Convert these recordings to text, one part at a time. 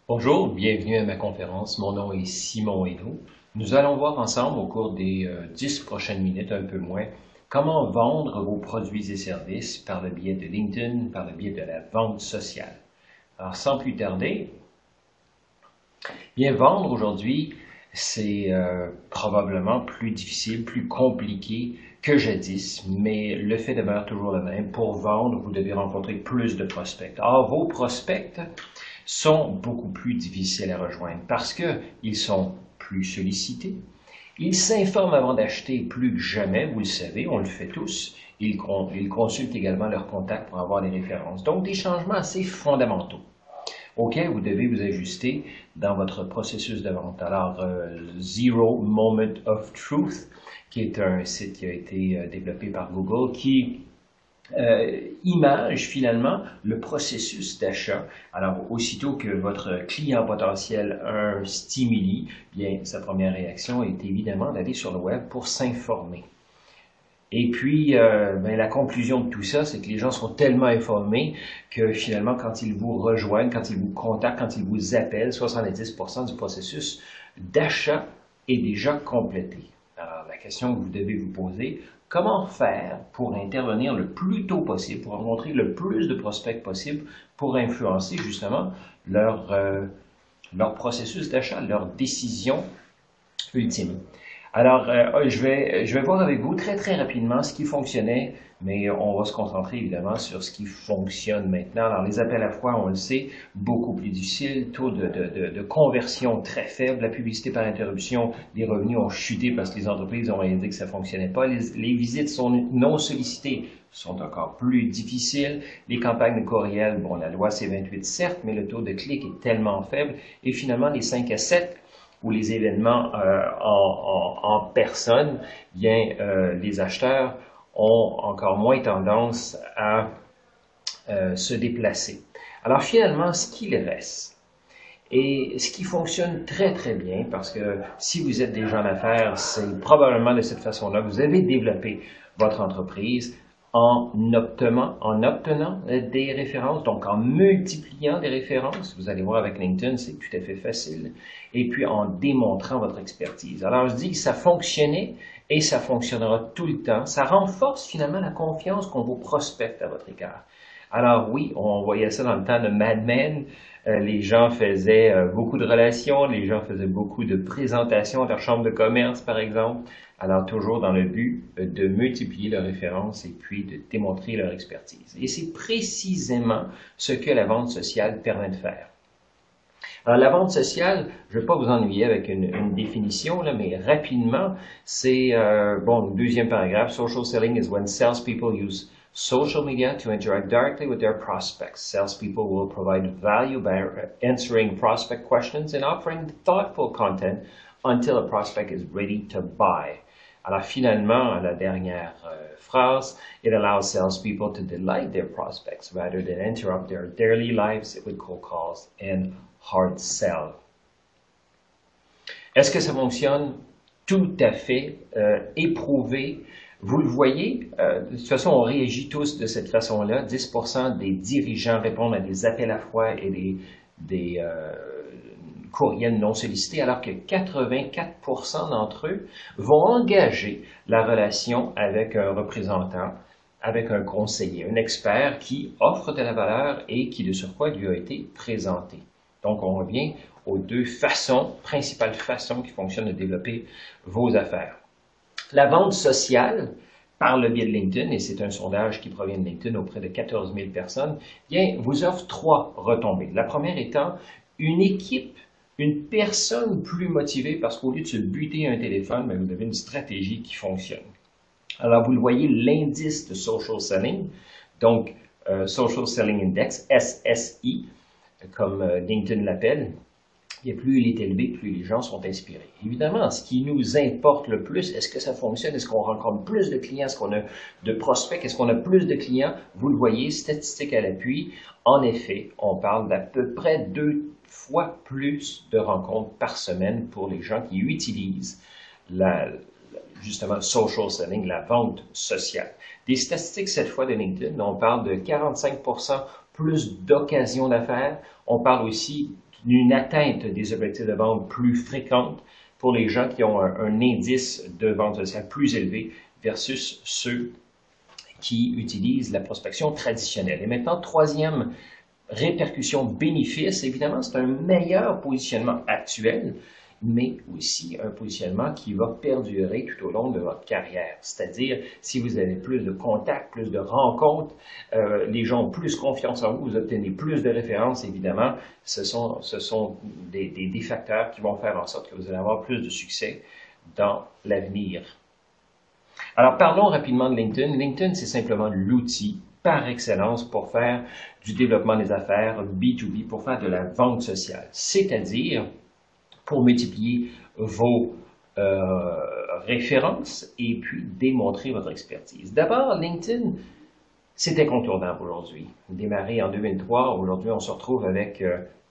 Bonjour, bienvenue à ma conférence. Mon nom est Simon Hainaut. Nous allons voir ensemble au cours des 10 prochaines minutes, un peu moins, comment vendre vos produits et services par le biais de LinkedIn, par le biais de la vente sociale. Alors, sans plus tarder, bien vendre aujourd'hui, c'est probablement plus difficile, plus compliqué que jadis, mais le fait demeure toujours le même. Pour vendre, vous devez rencontrer plus de prospects. Or, vos prospects sont beaucoup plus difficiles à rejoindre parce qu'ils sont plus sollicités. Ils s'informent avant d'acheter plus que jamais, vous le savez, on le fait tous. Ils consultent également leurs contacts pour avoir des références. Donc, des changements assez fondamentaux auxquels vous devez vous ajuster dans votre processus de vente. Alors, Zero Moment of Truth, qui est un site qui a été développé par Google, qui image finalement le processus d'achat. Alors, aussitôt que votre client potentiel a un stimuli, bien, sa première réaction est évidemment d'aller sur le web pour s'informer. Et puis, la conclusion de tout ça, c'est que les gens sont tellement informés que finalement, quand ils vous rejoignent, quand ils vous contactent, quand ils vous appellent, 70% du processus d'achat est déjà complété. Alors, la question que vous devez vous poser, comment faire pour intervenir le plus tôt possible, pour rencontrer le plus de prospects possible, pour influencer justement leur processus d'achat, leur décision ultime. Alors, je vais voir avec vous très rapidement ce qui fonctionnait, mais on va se concentrer évidemment sur ce qui fonctionne maintenant. Alors, les appels à froid, on le sait, beaucoup plus difficile, taux de conversion très faible, la publicité par interruption, les revenus ont chuté parce que les entreprises ont dit que ça ne fonctionnait pas, les visites sont non sollicitées, sont encore plus difficiles. Les campagnes de courriel, bon, la loi c'est 28 certes, mais le taux de clic est tellement faible. Et finalement, les 5 à 7 ou les événements en personne, bien, les acheteurs ont encore moins tendance à se déplacer. Alors finalement, ce qu'il reste, et ce qui fonctionne très bien, parce que si vous êtes des gens d'affaires, c'est probablement de cette façon-là que vous avez développé votre entreprise en obtenant des références, donc en multipliant des références. Vous allez voir avec LinkedIn, c'est tout à fait facile. Et puis en démontrant votre expertise. Alors je dis que ça fonctionnait et ça fonctionnera tout le temps. Ça renforce finalement la confiance qu'on vous prospecte à votre égard. Alors oui, on voyait ça dans le temps de Mad Men. Les gens faisaient beaucoup de relations, les gens faisaient beaucoup de présentations à leur chambre de commerce, par exemple. Alors toujours dans le but de multiplier leurs références et puis de démontrer leur expertise. Et c'est précisément ce que la vente sociale permet de faire. Alors, la vente sociale, je ne vais pas vous ennuyer avec une définition, là, mais rapidement, c'est, le deuxième paragraphe, social selling is when salespeople use social media to interact directly with their prospects. Salespeople will provide value by answering prospect questions and offering thoughtful content until a prospect is ready to buy. Alors finalement, la dernière phrase, it allows salespeople to delight their prospects rather than interrupt their daily lives with cold calls and hard sell. Est-ce que ça fonctionne? Tout à fait éprouvé. Vous le voyez, de toute façon, on réagit tous de cette façon-là. 10% des dirigeants répondent à des appels à froid et des courriels non sollicités, alors que 84% d'entre eux vont engager la relation avec un représentant, avec un conseiller, un expert qui offre de la valeur et qui, de surcroît, lui a été présenté. Donc, on revient aux deux principales façons qui fonctionnent de développer vos affaires. La vente sociale, par le biais de LinkedIn, et c'est un sondage qui provient de LinkedIn auprès de 14 000 personnes, bien, vous offre 3 retombées. La première étant une équipe, une personne plus motivée parce qu'au lieu de se buter un téléphone, bien, vous avez une stratégie qui fonctionne. Alors, vous le voyez, l'indice de social selling, donc Social Selling Index, SSI, comme LinkedIn l'appelle, et plus il est élevé, plus les gens sont inspirés. Évidemment, ce qui nous importe le plus, est-ce que ça fonctionne? Est-ce qu'on rencontre plus de clients? Est-ce qu'on a de prospects? Est-ce qu'on a plus de clients? Vous le voyez, statistiques à l'appui. En effet, on parle d'à peu près 2 fois plus de rencontres par semaine pour les gens qui utilisent justement social selling, la vente sociale. Des statistiques cette fois de LinkedIn, on parle de 45% plus d'occasions d'affaires. On parle aussi d'une atteinte des objectifs de vente plus fréquente pour les gens qui ont un indice de vente sociale plus élevé versus ceux qui utilisent la prospection traditionnelle. Et maintenant, troisième répercussion bénéfice, évidemment, c'est un meilleur positionnement actuel, mais aussi un positionnement qui va perdurer tout au long de votre carrière. C'est-à-dire, si vous avez plus de contacts, plus de rencontres, les gens ont plus confiance en vous, vous obtenez plus de références, évidemment, ce sont des facteurs qui vont faire en sorte que vous allez avoir plus de succès dans l'avenir. Alors, parlons rapidement de LinkedIn. LinkedIn, c'est simplement l'outil par excellence pour faire du développement des affaires B2B, pour faire de la vente sociale, c'est-à-dire pour multiplier vos références et puis démontrer votre expertise. D'abord, LinkedIn, c'est incontournable aujourd'hui. Démarré en 2003, aujourd'hui on se retrouve avec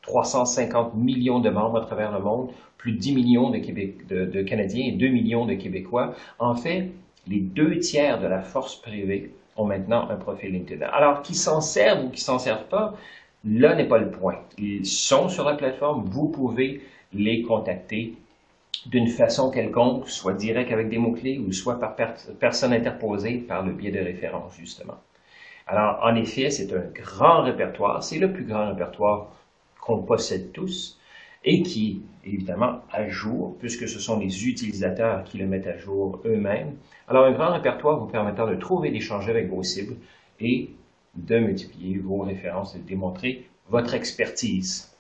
350 millions de membres à travers le monde, plus de 10 millions de Canadiens et 2 millions de Québécois. En fait, les 2 tiers de la force privée ont maintenant un profil LinkedIn. Alors, qu'ils s'en servent ou qu'ils s'en servent pas, là n'est pas le point. Ils sont sur la plateforme, vous pouvez les contacter d'une façon quelconque, soit direct avec des mots-clés ou soit par personne interposée par le biais de références, justement. Alors, en effet, c'est un grand répertoire, c'est le plus grand répertoire qu'on possède tous et qui est évidemment à jour, puisque ce sont les utilisateurs qui le mettent à jour eux-mêmes. Alors, un grand répertoire vous permettant de trouver, d'échanger avec vos cibles et de multiplier vos références et de démontrer votre expertise.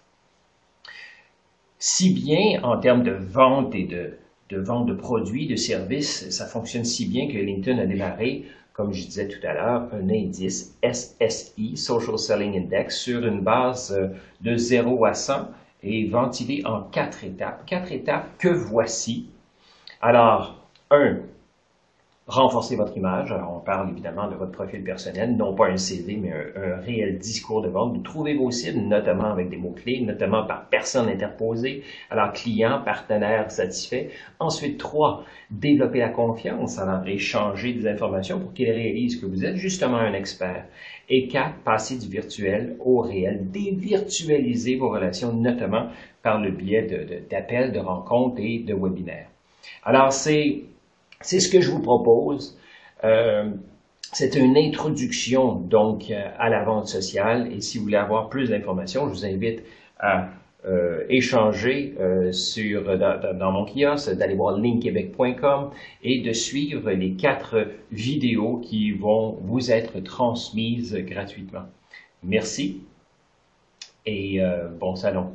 Si bien en termes de vente et de vente de produits, de services, ça fonctionne si bien que LinkedIn a démarré, comme je disais tout à l'heure, un indice SSI, Social Selling Index, sur une base de 0 à 100 et ventilé en 4 étapes. 4 étapes que voici. Alors, 1. Renforcer votre image. Alors, on parle évidemment de votre profil personnel, non pas un CV, mais un réel discours de vente. Vous trouvez vos cibles, notamment avec des mots-clés, notamment par personne interposée. Alors, client, partenaire satisfait. Ensuite, 3. Développer la confiance. Alors, échanger des informations pour qu'ils réalisent que vous êtes justement un expert. Et 4. Passer du virtuel au réel. Dévirtualiser vos relations, notamment par le biais d'appels, de rencontres et de webinaires. Alors, c'est ce que je vous propose. C'est une introduction donc à la vente sociale et si vous voulez avoir plus d'informations, je vous invite à échanger dans mon kiosque, d'aller voir linkquebec.com et de suivre les 4 vidéos qui vont vous être transmises gratuitement. Merci et bon salon.